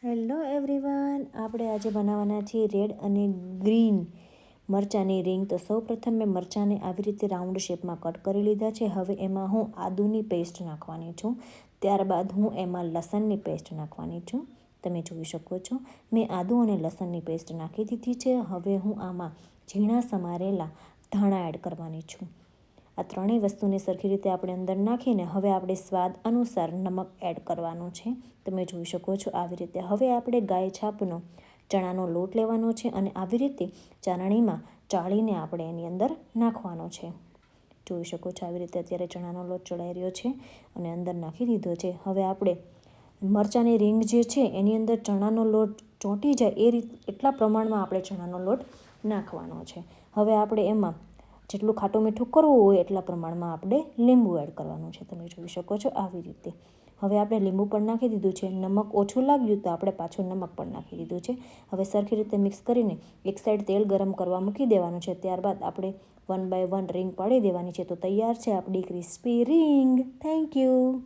Hello everyone, આપણે આજે બનાવવાના છીએ રેડ અને ગ્રીન મરચાંની રીંગ. તો સૌપ્રથમ મેં મરચાંને આવી રીતે રાઉન્ડ શેપમાં કટ કરી લીધા છે. હવે એમાં હું આદુની પેસ્ટ નાખવાની છું. ત્યારબાદ હું એમાં લસણની પેસ્ટ નાખવાની છું. તમે જોઈ શકો છો મેં આદુ અને લસણની પેસ્ટ નાખી દીધી છે. હવે હું આમાં ઝીણા સમારેલા ધાણા એડ કરવાની છું. આ ત્રણેય વસ્તુને સરખી રીતે આપણે અંદર નાખીને હવે આપણે સ્વાદ અનુસાર નમક એડ કરવાનું છે. તમે જોઈ શકો છો આવી રીતે. હવે આપણે ગાય છાપનો ચણાનો લોટ લેવાનો છે અને આવી રીતે ચાળણીમાં ચાળીને આપણે એની અંદર નાખવાનો છે. જોઈ શકો છો આવી રીતે અત્યારે ચણાનો લોટ ચડાઈ રહ્યો છે અને અંદર નાખી દીધો છે. હવે આપણે મરચાંની રીંગ જે છે એની અંદર ચણાનો લોટ ચોંટી જાય એટલા પ્રમાણમાં આપણે ચણાનો લોટ નાખવાનો છે. હવે આપણે એમાં જેટલું ખાટું મીઠું કરવું હોય એટલા પ્રમાણમાં આપણે લીંબુ એડ કરવાનું છે. તમે જોઈ શકો છો આવી રીતે. હવે આપણે લીંબુ પણ નાખી દીધું છે. નમક ઓછું લાગ્યું તો આપણે પાછું નમક પણ નાખી દીધું છે. હવે સરખી રીતે મિક્સ કરીને એક સાઈડ તેલ ગરમ કરવા મૂકી દેવાનું છે. ત્યારબાદ આપણે 1 બાય 1 રીંગ પાડી દેવાની છે. તો તૈયાર છે આપણી ક્રિસ્પી રીંગ. Thank you.